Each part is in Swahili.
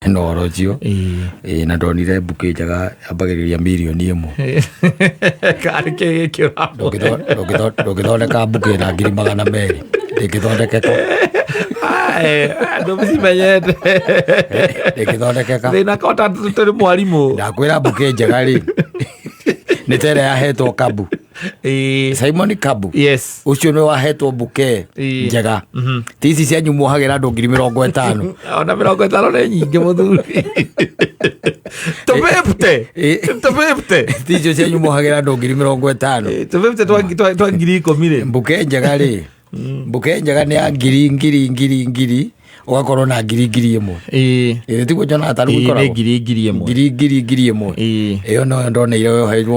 no rocio na ndonire mbuke njaga ambagiriria milioni 1 karike kirapo ndogithondeka mbuke na 200,000 ndingithondekeka ndo msimenyete ndingithondekeka thina kota turi mwarimu ndakwira mbuke njega ri nĩ tere yahetwo Kabu Simon Kabu yes ucio nĩ wahetwo mbuke njega tici cia nyumuhagira andũ 50,000 ona 50 nĩ nyingĩ mũthuri tupepte tici cia nyumuhagira andũ 50,000 tupepte twa 10,000 mbuke njega ri mbuke njega nĩ ya ngiri ugakorwo na ngiri 1 tiguo njona ataru gukoragwo ngiri 1 iyo no ndoneire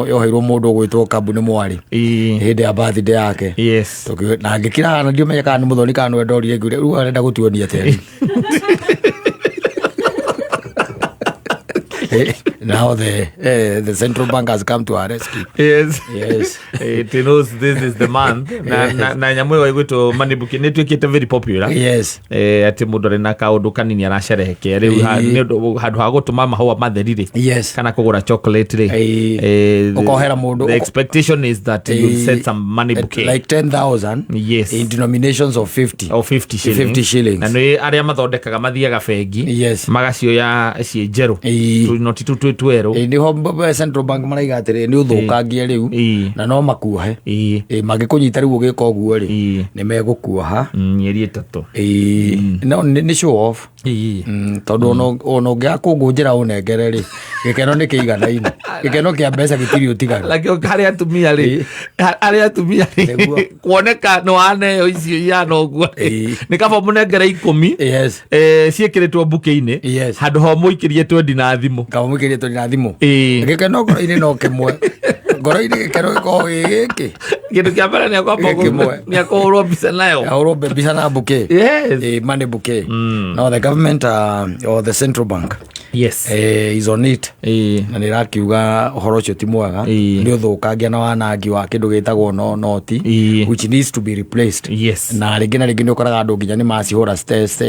yoheirwo mundu gwitwo Kabu nĩ mwari hindi ya birthday yake yes na ngikira na ndio menya kana nĩ muthoni kana ndorire ngure rĩu arenda gutuonia teri now the central bank has come to our rescue. Yes. It knows this is the month. Na nyamu wa gwito money book network very popular. Yes. Ati mundu rena kaundu kanini arasherehekea riu handu ha gutuma mahua matherire. Yes. Kana kugura chocolate ri. Ukohera mundu. The expectation is that you set some money bouquet. Like 10,000. Yes. In denominations of 50. Or 50 shillings. 50 shillings. Na ni aria mathondekaga mathiaga bengi. Yes. Magacioya cie njeru. Noti tweru. Niho Central Bank maraiga atiri ni uthukangia riu na no makuohe. Magikunyita riu ugika uguo ri ni megukuoha. Mieri 3. No ni show off. Tondu ono ngiakungunjira unengere ri gikeno ni kiiganaine gikeno kia mbeca gitiri utigana lakini kari atumia ri kuoneka no ane icio ya no guo ni kaba munengere 10 yes ciekiritwo mbuke-ini handu ho muikirie 20 na thimu kaba muikirie 20 na thimu gikeno ngoro-ini no kimwe ngoro-ini gikeno giko giki kindu kia mbere ni akwamba ni akorwo mbica nayo ahorwo mbica na mbuke yes money bouquet no the government or the central bank yes is on it na nirakiuga uhoro ucio ti mwega ni uthukangia na wanangi wa kindu gitagwo no noti which needs to be replaced yes na ringi na ringi ni ukoraga andu nginya ni macihura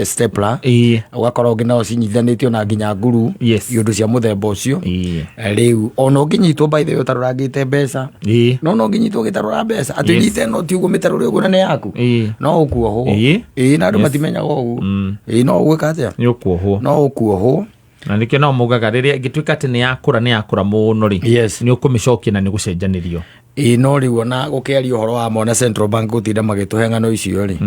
stapler ugakorwo nginya ucinyithanitio na nginya nguru iundu cia muthemba ucio riu ono nginyitwo by the way utarurangite mbeca no nginyitwo gitarura mbeca atinyite no ti uguo mitarure uguo na yaku no ukuohwo na andu matimenyaga uguo no ugwika atia ni ukuohwo no ukuohwo na nikio no mugaga riria gituika ati ni yakura muno ri ni ukumicokia na ni gucenjanirio no riu ona gukiaria uhoro wa mona Central Bank gutinda magituhe ng'ano icio ri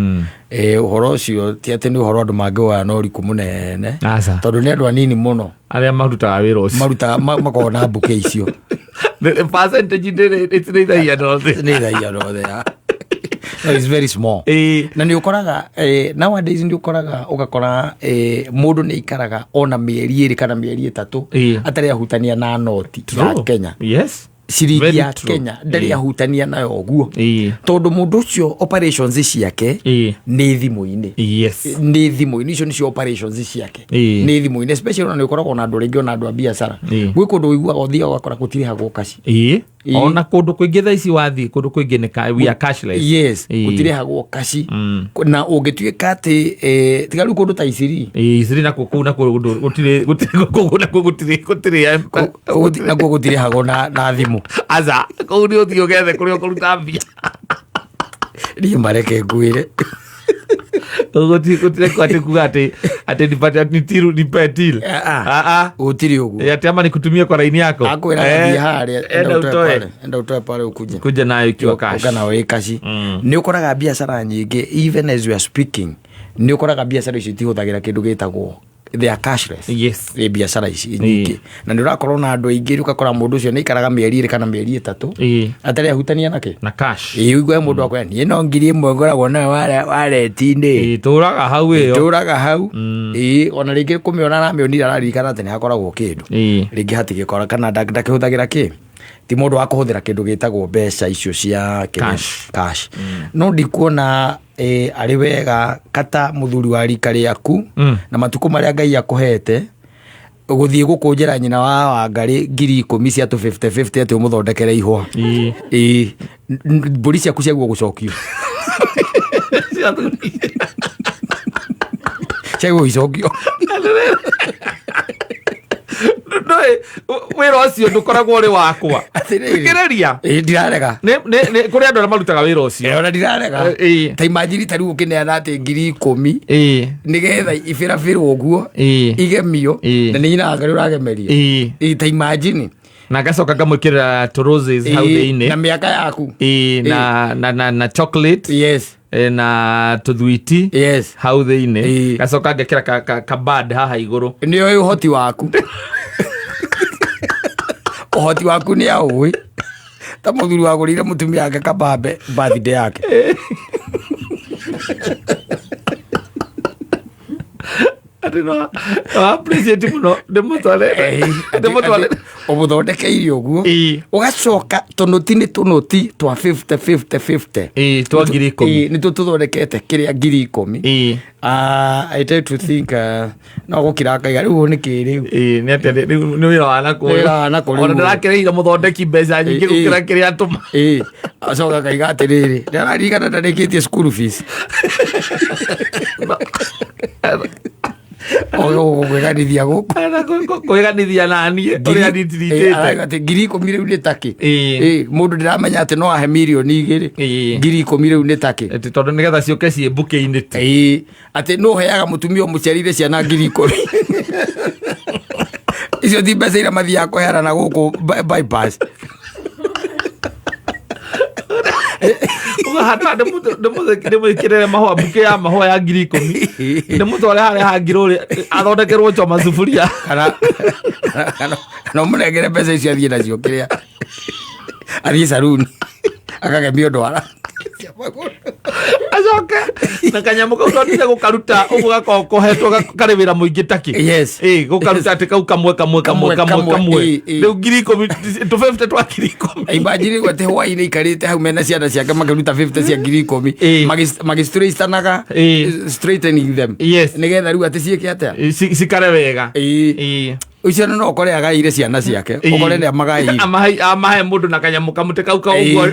uhoro ucio ti ati ni uhoro andu mangiwa no riku munene tondu ni andu anini muno aria marutaga wira ucio marutaga makona mbuke icio the percentage it's neither no, it's very small na ni ukoraga nowadays ni ukoraga ugakora mundu ni ikaraga ona mieri 2 kana mieri 3 atari ahutania na noti ya Kenya yes ciringi ya Kenya ndari ahutania nayo oguo tondu mundu ucio operations ciake ni thimu-ini ni thimu-ini icio ni operations ciake ni thimu-ini especially ona ni ukoragwo na andu ringi ona andu a biashara gwi kundu wiguaga uthia ugakora gutiri hagwo kaci ona kundu kwingi thaici wathi kundu kwingi ni we are cashless yes gutiri hagwo kaci na ungituika ati tiga riu kundu ta Isiri na kuku na kundu gutiri na gutiri hagwo na thimu aza kou ni uthio gethe kuria kuruta mbia ni mareke ngwire gutire kwate kugate ate nipate nitiru nipetil utiri ugu ate ama nikutumie kwa line yako akwira ndia haria enda utoe pale ukuje nayo ikiwa cash ukana we kashi ni ukoraga biashara nyingi even as we are speaking ni ukoraga biashara ici tihuthagira kindu gitagwo they are cashless yes biashara ici nyingi na ndio rakorwo na andu aingi ukakora mundu ucio ni ikaraga mieri 2 kana mieri 3 atari ahutania nake na cash igwe mundu akwa ni no ngiri imwe ngoragwo nayo wale tinde turaga hau ona ringi kumiona na mionira raririkana ati ni hakoragwo kindu ringi hatigikora kana ndakihuthagira ki ti mundu wa kuhuthira kindu gitagwo mbeca icio cia cash no ndikuona ari wega kata muthuri wa rika riaku na matuko maria Ngai akuhete guthie gukunjira nyina wa ngari 10,000 cia 50-50 ati umuthondekere ihwa mburi ciaku ciaguo gucokio ciaguo icokio wĩra ũcio ndũkoragwo ũrĩ wakwa thikĩrĩria ndirarega kũrĩ andũ arĩa marutaga wĩra ũcio ona ndirarega ta imagine ta rĩu ũkĩneana atĩ 10,000 nĩgetha ibĩrabĩrwo ũguo igemio na nĩ nyina ngarĩ ũragemeria ta imagine na gacoka ngamwĩkĩrĩra roses hau thĩinĩ na mĩaka yaku na chocolate yes na tũthwiti yes hau thĩinĩ gacoka ngekĩra kabad haha igũrũ nĩoĩ ũhoti waku ũhoti waku nĩ aũĩ ta mũthuri wagũrĩire mũtumia yake kabambe birthday yake no appreciate muno ndĩmũtware ũmũthondekeirie ũguo ũgacoka tũnũti twa 50 twa 10,000 nĩ tũthondekete kĩrĩa 10,000 I try to think no gũkĩra kaiga rĩu nĩ kĩrĩu nĩ atĩ nĩ wĩra wa nakũrĩ ona ndĩrakĩrĩire mũthondeki mbeca nyingĩ gũkĩra kĩrĩa atũma acoka kaiga atĩrĩrĩ ndararigana ndarĩkĩtie school fees kwĩganithia gũkũ kwĩganithia naniĩ ũrĩa nitiritĩte 10,000 rĩu nĩ takĩ mũndũ ndĩramenya atĩ no ahe mirioni 2 10,000 rĩu nĩ takĩ tondũ nĩgetha ciũke ciĩ mbuke-inĩ atĩ no heaga mũtumia mũciarire ciana 10,000 icio ti mbeca iria mathiaga kũheana gũkũ bypass ndĩmwĩkĩrĩre mahũa mbuke ya mahũa ya 10,000 ndĩmũtware harĩa hangirũ athondekerwo choma sufuria no mũnengere mbeca icio athiĩ nacio kĩrĩa athiĩ saruni akagemio ndwara acoke na kanyamũ kau tondire gũkaruta ũguo gakorwo kohetwo karĩ wĩra mũingĩ takĩ gũkaruta atĩ kau kamwe rĩu 10,000 tũ50 twa 10,000 imagine atĩ hwaĩ-inĩ ikarĩte hau mena ciana ciake makaruta 50 cia 10,000 magistraightanaga straightening them nĩgetha rĩu atĩ ciĩke atĩa cikare wega ucio no ũkore agaire ciana ciake ũkore nĩ amagaire amahe mũndũ na kanyamũ kamũtĩ kau ũguo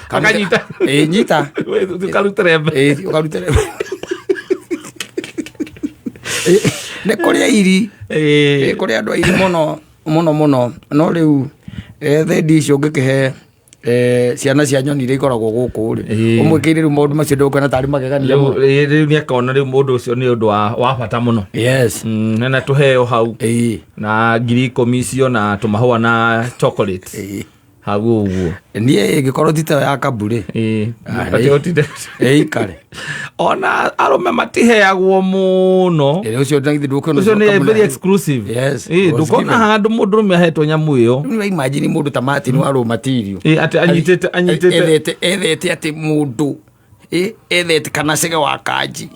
akanyita nyita ukarutĩre nĩ kũrĩa iri kũrĩa andũ airi mũno no rĩu thendi icio ũngĩkĩhe ciana cia nyoni iria ikoragwo gũkũ rĩ ũmwĩkĩire rĩu maũndũ macio ndũkuona tarĩ magegania rĩu nĩakona rĩu mũndũ ũcio nĩ ũndũ wa bata mũno na tũheo hau na 10,000 icio na tũmahũa na chocolate hau ũguo niĩ ĩngĩkorwo titeo ya kabure ikare ona arũme matiheagwo mũno ũcio nĩ very exclusive ndũkona handũ mũndũ ũrũme ahetwo nyamũ ĩyo nĩ imagine mũndũ ta Martin wa raw material atĩ anyitĩte ethete atĩ mũndũ ethete kana cege wa kanji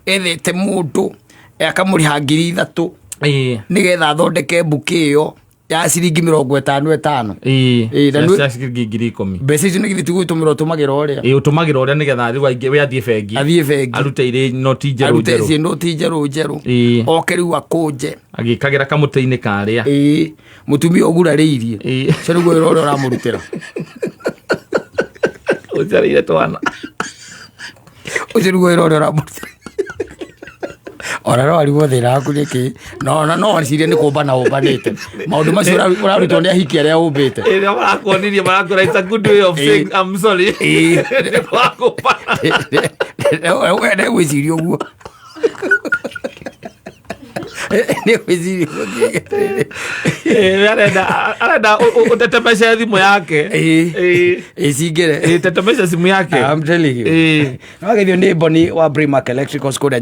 ethete mũndũ akamũrĩha 3,000 nĩgetha athondeke mbuke ĩyo ya ciringi 55 mbeca icio nĩ githiti gwĩtũmĩra ũtũmagĩra ũrĩa nĩgetha rĩu aingĩ we athiĩ bengi arute irĩ noti njerũ oke rĩu akũnje agĩkagĩra kamũtĩ-inĩ karĩa mũtumia ũgurarĩirie cio nĩguo wĩra ũrĩa ũramũrutĩra ũciarĩire twana ũcio nĩguo wĩra ũrĩa ũramũrutĩra ona no arigwo thĩna waku nĩkĩ no ciria nĩ kũmbana ũmbanĩte maũndũ macio ũrarutwo nĩ ahiki arĩa ũmbĩte ĩrĩa marakuonirie marakũra it's a good way of saying I'm sorry nĩ gwĩciria ũguo nĩ gwĩciria arenda ũtetemece thimũ yake ĩcingĩre tetemece simu yake no agethio nĩ Boni wa Brimac Electricals kũrĩa